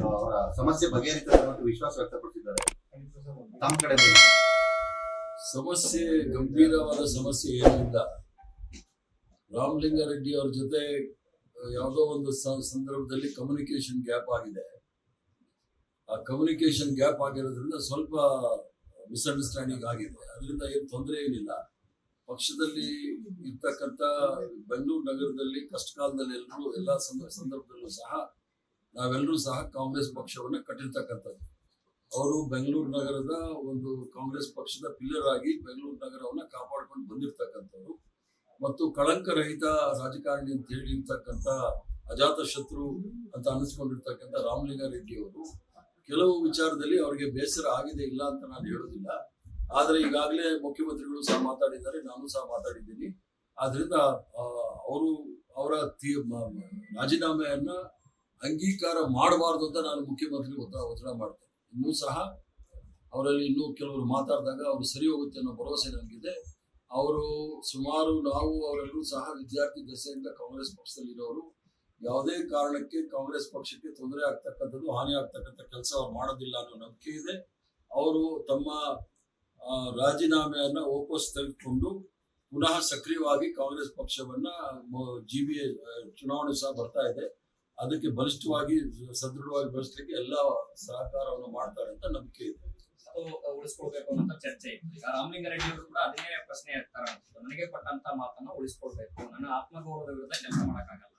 ಅವರ ಸಮಸ್ಯೆ ಬಗೆಹರಿತದೆ ಮತ್ತು ವಿಶ್ವಾಸ ವ್ಯಕ್ತಪಡಿಸಿದ್ದಾರೆ. ತಮ್ಮ ಕಡೆ ಸಮಸ್ಯೆ ಗಂಭೀರವಾದ ಸಮಸ್ಯೆ ಏನಿಲ್ಲ. ರಾಮಲಿಂಗಾರೆಡ್ಡಿ ಅವ್ರ ಜೊತೆ ಯಾವುದೋ ಒಂದು ಸಂದರ್ಭದಲ್ಲಿ ಕಮ್ಯುನಿಕೇಶನ್ ಗ್ಯಾಪ್ ಆಗಿದೆ. ಆ ಕಮ್ಯುನಿಕೇಶನ್ ಗ್ಯಾಪ್ ಆಗಿರೋದ್ರಿಂದ ಸ್ವಲ್ಪ ಮಿಸ್ಅಂಡರ್ಸ್ಟ್ಯಾಂಡಿಂಗ್ ಆಗಿದೆ. ಅದರಿಂದ ಏನು ತೊಂದರೆ ಏನಿಲ್ಲ. ಪಕ್ಷದಲ್ಲಿ ಇರ್ತಕ್ಕಂಥ ಬೆಂಗಳೂರು ನಗರದಲ್ಲಿ ಕಷ್ಟ ಕಾಲದಲ್ಲಿ ಎಲ್ಲ ಸಂದರ್ಭದಲ್ಲೂ ಸಹ ನಾವೆಲ್ಲರೂ ಸಹ ಕಾಂಗ್ರೆಸ್ ಪಕ್ಷವನ್ನ ಕಟ್ಟಿರ್ತಕ್ಕಂಥದ್ದು. ಅವರು ಬೆಂಗಳೂರು ನಗರದ ಒಂದು ಕಾಂಗ್ರೆಸ್ ಪಕ್ಷದ ಪಿಲ್ಲರ್ ಆಗಿ ಬೆಂಗಳೂರು ನಗರವನ್ನ ಕಾಪಾಡ್ಕೊಂಡು ಬಂದಿರ್ತಕ್ಕಂಥವ್ರು ಮತ್ತು ಕಳಂಕರಹಿತ ರಾಜಕಾರಣಿ ಅಂತ ಹೇಳಿರ್ತಕ್ಕಂಥ ಅಜಾತ ಶತ್ರು ಅಂತ ಅನಿಸ್ಕೊಂಡಿರ್ತಕ್ಕಂಥ ರಾಮಲಿಂಗಾರೆಡ್ಡಿ ಅವರು ಕೆಲವು ವಿಚಾರದಲ್ಲಿ ಅವರಿಗೆ ಬೇಸರ ಆಗಿದೆ, ಇಲ್ಲ ಅಂತ ನಾನು ಹೇಳೋದಿಲ್ಲ. ಆದ್ರೆ ಈಗಾಗಲೇ ಮುಖ್ಯಮಂತ್ರಿಗಳು ಸಹ ಮಾತಾಡಿದ್ದಾರೆ, ನಾನು ಸಹ ಮಾತಾಡಿದ್ದೀನಿ. ಆದ್ರಿಂದ ಅವರು ಅವರ ರಾಜೀನಾಮೆಯನ್ನ ಅಂಗೀಕಾರ ಮಾಡಬಾರ್ದು ಅಂತ ನಾನು ಮುಖ್ಯಮಂತ್ರಿ ಒತ್ತಡ ಮಾಡ್ತೇನೆ. ಇನ್ನೂ ಸಹ ಅವರಲ್ಲಿ ಇನ್ನೂ ಕೆಲವರು ಮಾತಾಡಿದಾಗ ಅವರು ಸರಿ ಹೋಗುತ್ತೆ ಅನ್ನೋ ಭರವಸೆ ನನಗಿದೆ. ಅವರು ಸುಮಾರು ನಾವು ಅವರೆಲ್ಲರೂ ಸಹ ವಿದ್ಯಾರ್ಥಿ ದಶೆಯಿಂದ ಕಾಂಗ್ರೆಸ್ ಪಕ್ಷದಲ್ಲಿರೋರು. ಯಾವುದೇ ಕಾರಣಕ್ಕೆ ಕಾಂಗ್ರೆಸ್ ಪಕ್ಷಕ್ಕೆ ತೊಂದರೆ ಆಗ್ತಕ್ಕಂಥದ್ದು, ಹಾನಿ ಆಗ್ತಕ್ಕಂಥ ಕೆಲಸ ಅವ್ರು ಮಾಡೋದಿಲ್ಲ ಅನ್ನೋ ನಂಬಿಕೆ ಇದೆ. ಅವರು ತಮ್ಮ ರಾಜೀನಾಮೆಯನ್ನ ವಾಪಸ್ ತೆಗೆದುಕೊಂಡು ಪುನಃ ಸಕ್ರಿಯವಾಗಿ ಕಾಂಗ್ರೆಸ್ ಪಕ್ಷವನ್ನ GBA ಚುನಾವಣೆ ಸಹ ಬರ್ತಾ ಇದೆ, ಅದಕ್ಕೆ ಬಲಿಷ್ಠವಾಗಿ ಸದೃಢವಾಗಿ ಬೆಳೆಸಲಿಕ್ಕೆ ಎಲ್ಲ ಸಹಕಾರವನ್ನು ಮಾಡ್ತಾರೆ ಅಂತ ನಂಬಿಕೆ ಇದೆ. ಉಳಿಸ್ಕೊಳ್ಬೇಕು ಅನ್ನೋ ಚರ್ಚೆ ಇತ್ತು. ಈಗ ರಾಮಲಿಂಗಾರೆಡ್ಡಿ ಅವರು ಕೂಡ ಅದೇ ಪ್ರಶ್ನೆ ಇರ್ತಾರೆ, ನನಗೆ ಕೊಟ್ಟಂತ ಮಾತನ್ನ ಉಳಿಸ್ಕೊಳ್ಬೇಕು, ನನ್ನ ಆತ್ಮಗೌರವದ ವಿರುದ್ಧ ಕೆಲಸ ಮಾಡಕ್ಕಾಗಲ್ಲ.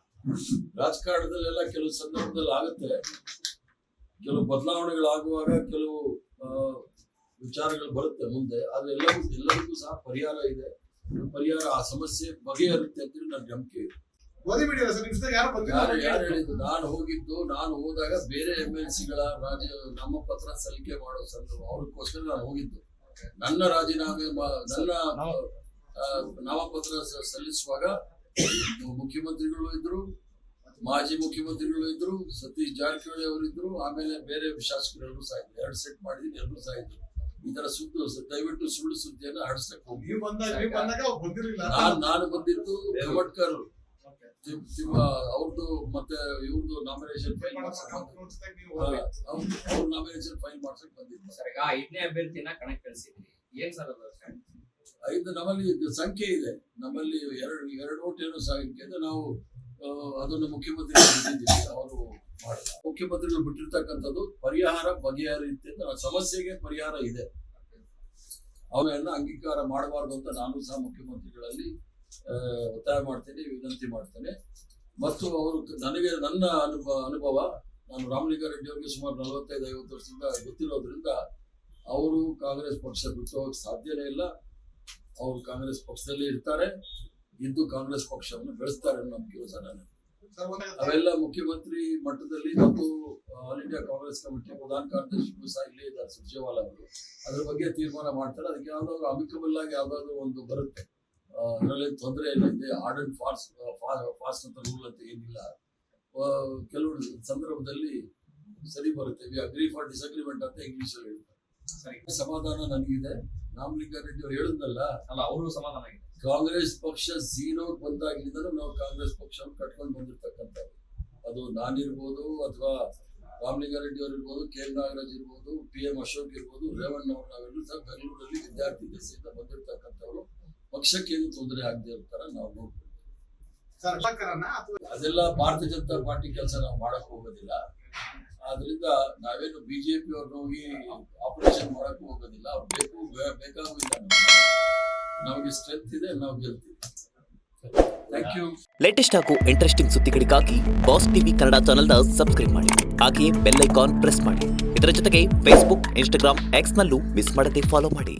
ರಾಜಕಾರಣದಲ್ಲೆಲ್ಲ ಕೆಲವು ಸಂದರ್ಭದಲ್ಲಿ ಆಗುತ್ತೆ, ಕೆಲವು ಬದಲಾವಣೆಗಳಾಗುವಾಗ ಕೆಲವು ವಿಚಾರಗಳು ಬರುತ್ತೆ ಮುಂದೆ. ಆದ್ರೆ ಎಲ್ಲರಿಗೂ ಸಹ ಪರಿಹಾರ ಇದೆ. ಪರಿಹಾರ, ಆ ಸಮಸ್ಯೆ ಬಗೆಹರುತ್ತೆ ಅಂತ ನನ್ನ ನಂಬಿಕೆ ಇದೆ. ಯಾರು ಹೇಳಿದ್ದು? ನಾನು ಹೋದಾಗ ಬೇರೆ MLCಗಳ ನಾಮಪತ್ರ ಸಲ್ಲಿಕೆ ಮಾಡೋ ಸಂದರ್ಭ, ಅವ್ರಿಗೋಸ್ಕರ ನಾನು ಹೋಗಿದ್ದು. ನನ್ನ ರಾಜೀನಾಮೆ ನನ್ನ ನಾಮಪತ್ರ ಸಲ್ಲಿಸುವಾಗ ಮುಖ್ಯಮಂತ್ರಿಗಳು ಇದ್ರು, ಮಾಜಿ ಮುಖ್ಯಮಂತ್ರಿಗಳು ಇದ್ರು, ಸತೀಶ್ ಜಾರಕಿಹೊಳಿ ಅವರಿದ್ರು, ಆಮೇಲೆ ಬೇರೆ ಶಾಸಕರು ಸಹ ಇದ್ರು. 2 ಸೆಟ್ ಮಾಡಿದೀನಿ, ಎಲ್ಲರೂ ಸಹ ಇದ್ರು. ಈ ತರ ದಯವಿಟ್ಟು ಸುಳ್ಳು ಸುದ್ದಿಯನ್ನು ಹರಡಿಸಕ್ಕೆ ಹೋಗಿ. ನಾನು ಬಂದಿದ್ದು ಖಮಟ್ಕರ್ ಅವ್ರದ್ದು ಮತ್ತೆ ಇವ್ರದ್ದು ನಾಮಿನೇಷನ್ ಫೈಲ್ ಮಾಡ್ಸಕ್ ಬಂದಿದ್ದು. ಸರ್, ಈಗ 5ನೇ ಅಭ್ಯರ್ಥಿನ ಕಣಕ್ಕೆ ಕಳಿಸಿದ್ರಿ, ಏನ್ ಸರ್ ಅದು? 5 ನಮ್ಮಲ್ಲಿ ಸಂಖ್ಯೆ ಇದೆ, ನಮ್ಮಲ್ಲಿ ಎರಡು ಓಟ್ ಏನೋ ಸಂಖ್ಯೆ ಇದೆ. ನಾವು ಅದನ್ನು ಮುಖ್ಯಮಂತ್ರಿಗಳು ಬಿಟ್ಟಿದ್ದೀವಿ, ಅವರು ಮುಖ್ಯಮಂತ್ರಿಗಳು ಬಿಟ್ಟಿರ್ತಕ್ಕಂಥದ್ದು ಪರಿಹಾರ ಬಗೆಹರಿಯುತ್ತೆ. ಸಮಸ್ಯೆಗೆ ಪರಿಹಾರ ಇದೆ, ಅವರನ್ನ ಅಂಗೀಕಾರ ಮಾಡಬಾರ್ದು ಅಂತ ನಾನು ಸಹ ಮುಖ್ಯಮಂತ್ರಿಗಳಲ್ಲಿ ಒತ್ತಾಯ ಮಾಡ್ತೇನೆ, ವಿನಂತಿ ಮಾಡ್ತೇನೆ. ಮತ್ತು ಅವರು ನನ್ನ ಅನುಭವ, ನಾನು ರಾಮಲಿಂಗಾರೆಡ್ಡಿ ಅವರಿಗೆ ಸುಮಾರು 45-50 ವರ್ಷದಿಂದ ಗೊತ್ತಿರೋದ್ರಿಂದ ಅವರು ಕಾಂಗ್ರೆಸ್ ಪಕ್ಷ ಬಿಟ್ಟು ಹೋಗಕ್ಕೆ ಸಾಧ್ಯನೇ ಇಲ್ಲ. ಅವರು ಕಾಂಗ್ರೆಸ್ ಪಕ್ಷದಲ್ಲೇ ಇರ್ತಾರೆ, ಇದ್ದು ಕಾಂಗ್ರೆಸ್ ಪಕ್ಷವನ್ನು ಬೆಳೆಸ್ತಾರೆ ಅನ್ನೋ ನಂಬಿಕೆ ಸಹ ನಾನು. ಅವೆಲ್ಲ ಮುಖ್ಯಮಂತ್ರಿ ಮಟ್ಟದಲ್ಲಿ ಮತ್ತು ಆಲ್ ಇಂಡಿಯಾ ಕಾಂಗ್ರೆಸ್ ಕಮಿಟಿ ಪ್ರಧಾನ ಕಾರ್ಯದರ್ಶಿಗಳು ಸಹ ಇಲ್ಲೇ ಇದ್ದಾರೆ, ಸುರ್ಜೇವಾಲಾ ಅವರು. ಅದ್ರ ಬಗ್ಗೆ ತೀರ್ಮಾನ ಮಾಡ್ತಾರೆ. ಅದಕ್ಕೆ ಯಾವ್ದಾದ್ರು ಅಮಿಕಬಲ್ ಆಗಿ ಯಾವ್ದಾದ್ರು ಒಂದು ಬರುತ್ತೆ, ಅದರಲ್ಲಿ ತೊಂದರೆ ಇಲ್ಲ. ಇದೆ ಹಾರ್ಡ್ ಅಂಡ್ ಫಾಸ್ಟ್ ಅಂತ ರೂಲ್ ಅಂತ ಏನಿಲ್ಲ. ಕೆಲವು ಸಂದರ್ಭದಲ್ಲಿ ಸರಿ ಬರುತ್ತೆ. ವಿ ಅಗ್ರಿ ಫಾರ್ ಡಿಸ್ಅಗ್ರಿಮೆಂಟ್ ಅಂತ ಇಂಗ್ಲಿಷ್ ಅಲ್ಲಿ ಹೇಳ್ತಾರೆ. ಸಮಾಧಾನ ನನಗಿದೆ. ರಾಮಲಿಂಗಾರೆಡ್ಡಿ ಅವರು ಹೇಳಿದ್ನಲ್ಲ, ಅಲ್ಲ, ಅವರು ಸಮಾಧಾನ ಆಗಿದೆ. ಕಾಂಗ್ರೆಸ್ ಪಕ್ಷ 0 ಬಂದಾಗಿನಿಂದಲೂ ನಾವು ಕಾಂಗ್ರೆಸ್ ಪಕ್ಷವನ್ನು ಕಟ್ಕೊಂಡು ಬಂದಿರ್ತಕ್ಕಂಥದ್ದು. ಅದು ನಾನಿರ್ಬೋದು, ಅಥವಾ ರಾಮಲಿಂಗಾರೆಡ್ಡಿ ಅವರು ಇರ್ಬೋದು, KM ನಾಗರಾಜ್ ಇರ್ಬೋದು, PM ಅಶೋಕ್ ಇರ್ಬೋದು, ರೇವಣ್ಣ ಅವರು, ನಾವೆಲ್ಲರೂ ಸಹ ಬೆಂಗಳೂರಲ್ಲಿ ವಿದ್ಯಾರ್ಥಿ ದಶೆಯಿಂದ ಬಂದಿರ್ತಕ್ಕಂಥವ್ರು. ಪಕ್ಷಕ್ಕೇನು ತೊಂದರೆ ಆಗದೆ ಇರ್ತಾರ ನಾವು ನೋಡ್ತೀವಿ. ಅದೆಲ್ಲ ಭಾರತೀಯ ಜನತಾ ಪಾರ್ಟಿ ಕೆಲಸ ನಾವು ಮಾಡಕ್ ಹೋಗೋದಿಲ್ಲ. ಆದ್ರಿಂದ ನಾವೇನು BJP ಅವ್ರನ್ನ ಹೋಗಿ ಆಪರೇಷನ್ ಮಾಡಕ್ ಹೋಗೋದಿಲ್ಲ. ಅವ್ರು ಬೇಕಾಗಿಲ್ಲ, ನಮಗೆ ಸ್ಟ್ರೆಂತ್ ಇದೆ, ನಾವು ಗೆಲ್ತೀವಿ. Thank you. ಲೇಟೆಸ್ಟ್ ಹಾಗೂ ಇಂಟ್ರೆಸ್ಟಿಂಗ್ ಸುದ್ದಿಗಳಿಗಾಗಿ ಬಾಸ್ ಟಿವಿ ಕನ್ನಡ ಚಾನೆಲ್ನ ಸಬ್ಸ್ಕ್ರೈಬ್ ಮಾಡಿ, ಹಾಗೆಯೇ ಬೆಲ್ ಐಕಾನ್ ಪ್ರೆಸ್ ಮಾಡಿ. ಇದರ ಜೊತೆಗೆ Facebook, Instagram, X ನಲ್ಲೂ ಮಿಸ್ ಮಾಡದೆ ಫಾಲೋ ಮಾಡಿ.